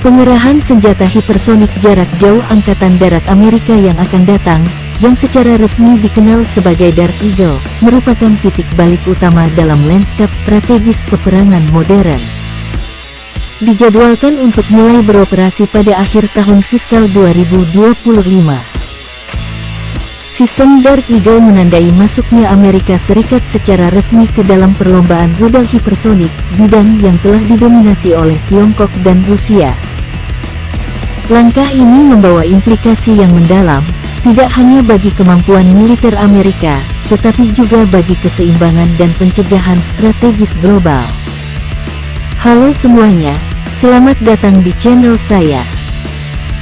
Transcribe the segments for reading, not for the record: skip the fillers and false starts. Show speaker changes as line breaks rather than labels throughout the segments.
Pengerahan senjata hipersonik jarak jauh Angkatan Darat Amerika yang akan datang, yang secara resmi dikenal sebagai Dark Eagle, merupakan titik balik utama dalam lanskap strategis peperangan modern. Dijadwalkan untuk mulai beroperasi pada akhir tahun fiskal 2025. Sistem Dark Eagle menandai masuknya Amerika Serikat secara resmi ke dalam perlombaan rudal hipersonik, bidang yang telah didominasi oleh Tiongkok dan Rusia. Langkah ini membawa implikasi yang mendalam, tidak hanya bagi kemampuan militer Amerika, tetapi juga bagi keseimbangan dan pencegahan strategis global. Halo semuanya, selamat datang di channel saya.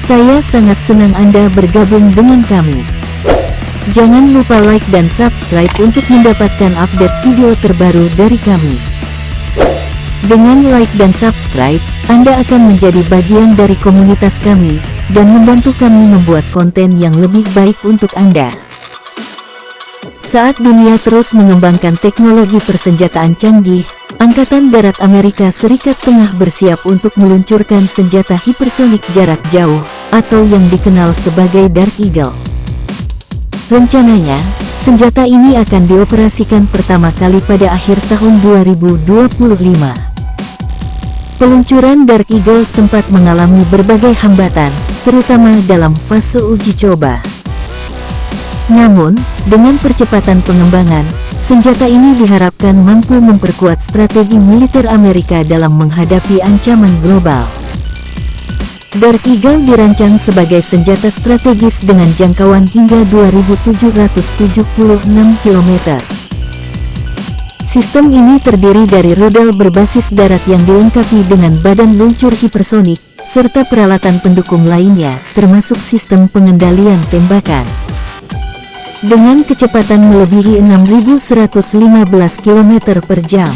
Saya sangat senang Anda bergabung dengan kami. Jangan lupa like dan subscribe untuk mendapatkan update video terbaru dari kami. Dengan like dan subscribe, Anda akan menjadi bagian dari komunitas kami, dan membantu kami membuat konten yang lebih baik untuk Anda. Saat dunia terus mengembangkan teknologi persenjataan canggih, Angkatan Darat Amerika Serikat tengah bersiap untuk meluncurkan senjata hipersonik jarak jauh, atau yang dikenal sebagai Dark Eagle. Rencananya, senjata ini akan dioperasikan pertama kali pada akhir tahun 2025. Peluncuran Dark Eagle sempat mengalami berbagai hambatan, terutama dalam fase uji coba. Namun, dengan percepatan pengembangan, senjata ini diharapkan mampu memperkuat strategi militer Amerika dalam menghadapi ancaman global. Dark Eagle dirancang sebagai senjata strategis dengan jangkauan hingga 2.776 km. Sistem ini terdiri dari rudal berbasis darat yang dilengkapi dengan badan luncur hipersonik, serta peralatan pendukung lainnya, termasuk sistem pengendalian tembakan. Dengan kecepatan melebihi 6.115 km per jam.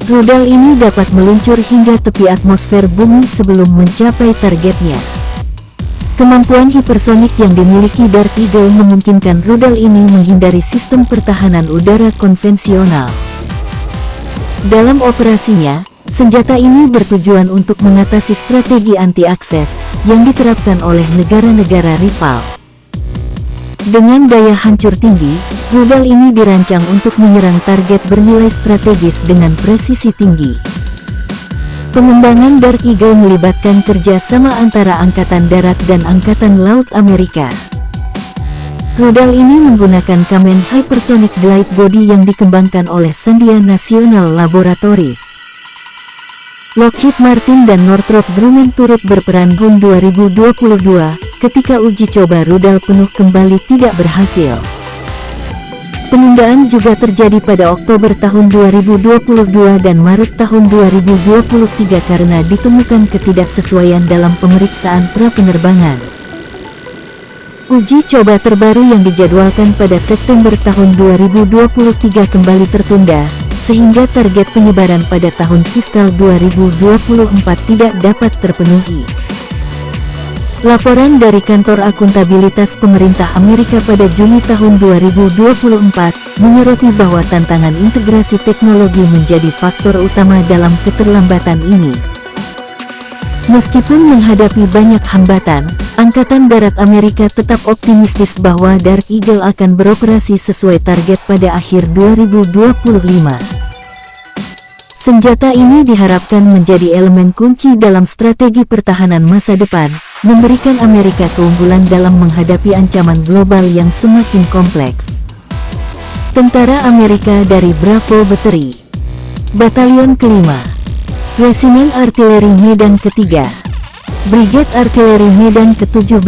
Rudal ini dapat meluncur hingga tepi atmosfer bumi sebelum mencapai targetnya. Kemampuan hipersonik yang dimiliki Dark Eagle memungkinkan rudal ini menghindari sistem pertahanan udara konvensional. Dalam operasinya, senjata ini bertujuan untuk mengatasi strategi anti-akses yang diterapkan oleh negara-negara rival. Dengan daya hancur tinggi, rudal ini dirancang untuk menyerang target bernilai strategis dengan presisi tinggi. Pengembangan Dark Eagle melibatkan kerjasama antara Angkatan Darat dan Angkatan Laut Amerika. Rudal ini menggunakan Kamen Hypersonic Glide Body yang dikembangkan oleh Sandia National Laboratories. Lockheed Martin dan Northrop Grumman turut berperan tahun 2022, ketika uji coba rudal penuh kembali tidak berhasil. Penundaan juga terjadi pada Oktober tahun 2022 dan Maret tahun 2023 karena ditemukan ketidaksesuaian dalam pemeriksaan pra-penerbangan. Uji coba terbaru yang dijadwalkan pada September tahun 2023 kembali tertunda, sehingga target penyebaran pada tahun fiskal 2024 tidak dapat terpenuhi. Laporan dari Kantor Akuntabilitas Pemerintah Amerika pada Juni tahun 2024 menyoroti bahwa tantangan integrasi teknologi menjadi faktor utama dalam keterlambatan ini. Meskipun menghadapi banyak hambatan, Angkatan Darat Amerika tetap optimistis bahwa Dark Eagle akan beroperasi sesuai target pada akhir 2025. Senjata ini diharapkan menjadi elemen kunci dalam strategi pertahanan masa depan, memberikan Amerika keunggulan dalam menghadapi ancaman global yang semakin kompleks. Tentara Amerika dari Bravo Battery, Batalion Kelima, Resimen Artileri Medan Ketiga, Brigade Artileri Medan ke-17,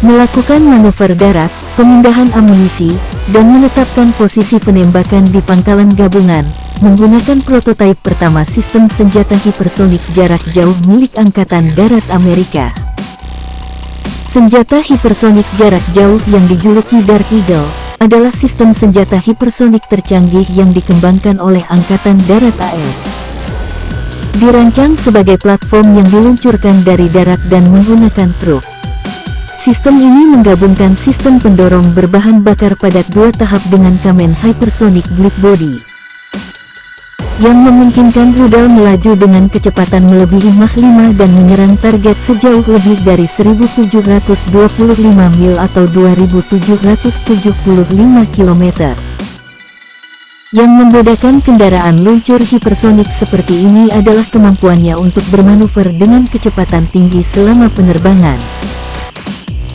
melakukan manuver darat, pemindahan amunisi, dan menetapkan posisi penembakan di pangkalan gabungan, menggunakan prototipe pertama sistem senjata hipersonik jarak jauh milik Angkatan Darat Amerika. Senjata hipersonik jarak jauh yang dijuluki Dark Eagle adalah sistem senjata hipersonik tercanggih yang dikembangkan oleh Angkatan Darat AS. Dirancang sebagai platform yang diluncurkan dari darat dan menggunakan truk. Sistem ini menggabungkan sistem pendorong berbahan bakar padat 2 tahap dengan Kamen Hypersonic Glide Body. yang memungkinkan rudal melaju dengan kecepatan melebihi Mach 5 dan menyerang target sejauh lebih dari 1725 mil atau 2775 km. Yang membedakan kendaraan luncur hipersonik seperti ini adalah kemampuannya untuk bermanuver dengan kecepatan tinggi selama penerbangan,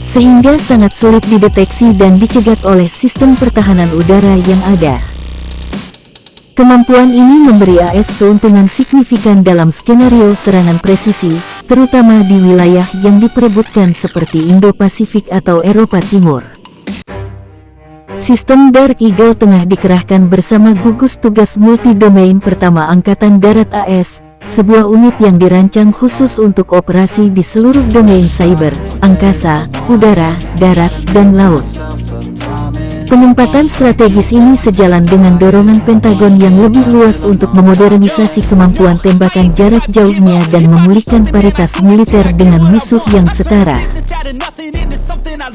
sehingga sangat sulit dideteksi dan dicegat oleh sistem pertahanan udara yang ada. Kemampuan ini memberi AS keuntungan signifikan dalam skenario serangan presisi, terutama di wilayah yang diperebutkan seperti Indo-Pasifik atau Eropa Timur. Sistem Dark Eagle tengah dikerahkan bersama gugus tugas multi-domain pertama Angkatan Darat AS, sebuah unit yang dirancang khusus untuk operasi di seluruh domain cyber, angkasa, udara, darat, dan laut. Penempatan strategis ini sejalan dengan dorongan Pentagon yang lebih luas untuk memodernisasi kemampuan tembakan jarak jauhnya dan memulihkan paritas militer dengan musuh yang setara.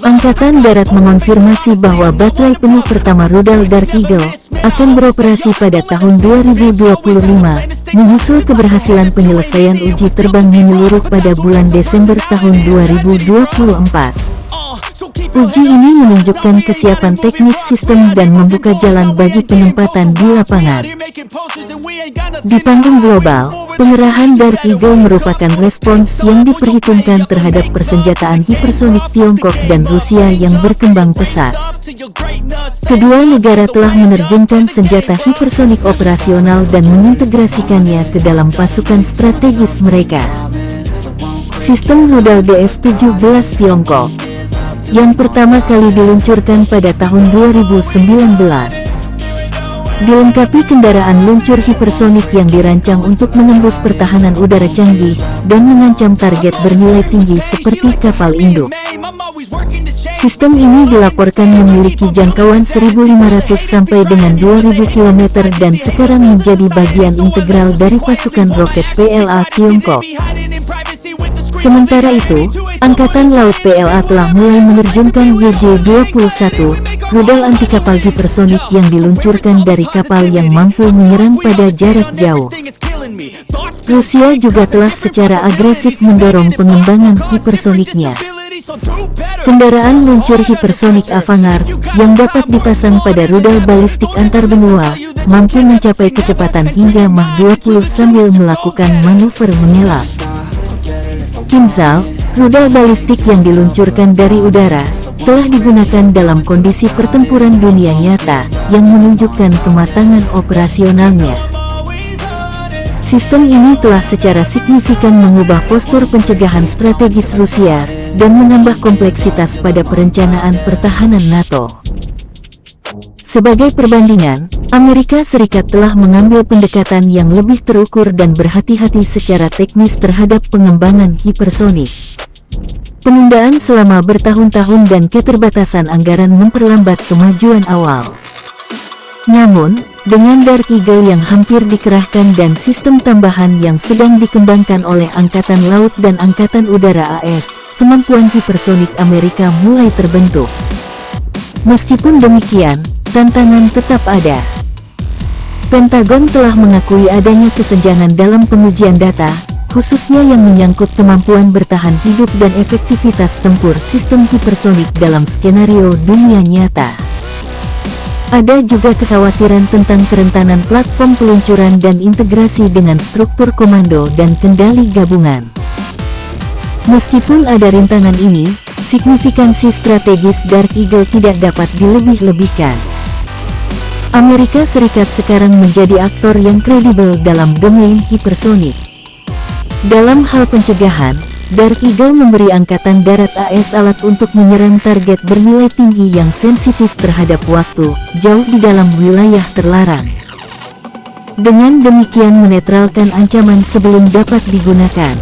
Angkatan Darat mengonfirmasi bahwa baterai penuh pertama rudal Dark Eagle akan beroperasi pada tahun 2025, menyusul keberhasilan penyelesaian uji terbang menyeluruh pada bulan Desember tahun 2024. Uji ini menunjukkan kesiapan teknis sistem dan membuka jalan bagi penempatan di lapangan. Di panggung global, pengerahan Dark Eagle merupakan respons yang diperhitungkan terhadap persenjataan hipersonik Tiongkok dan Rusia yang berkembang pesat. Kedua negara telah menerjunkan senjata hipersonik operasional dan mengintegrasikannya ke dalam pasukan strategis mereka. Sistem rudal DF-17 Tiongkok yang pertama kali diluncurkan pada tahun 2019. Dilengkapi kendaraan luncur hipersonik yang dirancang untuk menembus pertahanan udara canggih dan mengancam target bernilai tinggi seperti kapal induk. Sistem ini dilaporkan memiliki jangkauan 1.500 sampai dengan 2.000 km dan sekarang menjadi bagian integral dari pasukan roket PLA Tiongkok. Sementara itu, Angkatan Laut PLA telah mulai menerjunkan WJ-21, rudal anti kapal hipersonik yang diluncurkan dari kapal yang mampu menyerang pada jarak jauh. Rusia juga telah secara agresif mendorong pengembangan hipersoniknya. Kendaraan luncur hipersonik Avangard yang dapat dipasang pada rudal balistik antar benua mampu mencapai kecepatan hingga Mach 20 sambil melakukan manuver mengelak. Kinzhal, rudal balistik yang diluncurkan dari udara, telah digunakan dalam kondisi pertempuran dunia nyata yang menunjukkan kematangan operasionalnya. Sistem ini telah secara signifikan mengubah postur pencegahan strategis Rusia dan menambah kompleksitas pada perencanaan pertahanan NATO. Sebagai perbandingan, Amerika Serikat telah mengambil pendekatan yang lebih terukur dan berhati-hati secara teknis terhadap pengembangan hipersonik. Penundaan selama bertahun-tahun dan keterbatasan anggaran memperlambat kemajuan awal. Namun, dengan Dark Eagle yang hampir dikerahkan dan sistem tambahan yang sedang dikembangkan oleh Angkatan Laut dan Angkatan Udara AS, kemampuan hipersonik Amerika mulai terbentuk. Meskipun demikian, tantangan tetap ada. Pentagon telah mengakui adanya kesenjangan dalam pengujian data, khususnya yang menyangkut kemampuan bertahan hidup dan efektivitas tempur sistem hipersonik dalam skenario dunia nyata. Ada juga kekhawatiran tentang kerentanan platform peluncuran dan integrasi dengan struktur komando dan kendali gabungan. Meskipun ada rintangan ini, signifikansi strategis Dark Eagle tidak dapat dilebih-lebihkan. Amerika Serikat sekarang menjadi aktor yang kredibel dalam domain hipersonik. Dalam hal pencegahan, Dark Eagle memberi Angkatan Darat AS alat untuk menyerang target bernilai tinggi yang sensitif terhadap waktu, jauh di dalam wilayah terlarang. Dengan demikian menetralkan ancaman sebelum dapat digunakan.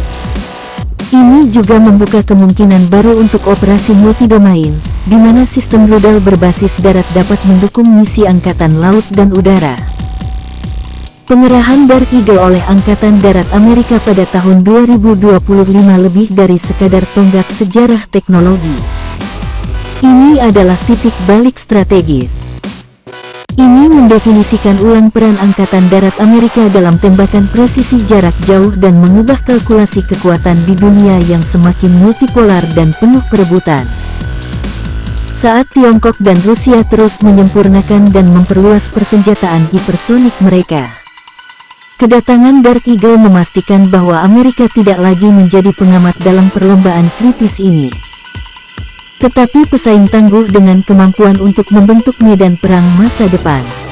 Ini juga membuka kemungkinan baru untuk operasi multidomain, di mana sistem rudal berbasis darat dapat mendukung misi Angkatan Laut dan Udara. Pengerahan Dark Eagle oleh Angkatan Darat Amerika pada tahun 2025 lebih dari sekadar tonggak sejarah teknologi. Ini adalah titik balik strategis. Ini mendefinisikan ulang peran Angkatan Darat Amerika dalam tembakan presisi jarak jauh dan mengubah kalkulasi kekuatan di dunia yang semakin multipolar dan penuh perebutan. Saat Tiongkok dan Rusia terus menyempurnakan dan memperluas persenjataan hipersonik mereka, kedatangan Dark Eagle memastikan bahwa Amerika tidak lagi menjadi pengamat dalam perlombaan kritis ini, tetapi pesaing tangguh dengan kemampuan untuk membentuk medan perang masa depan.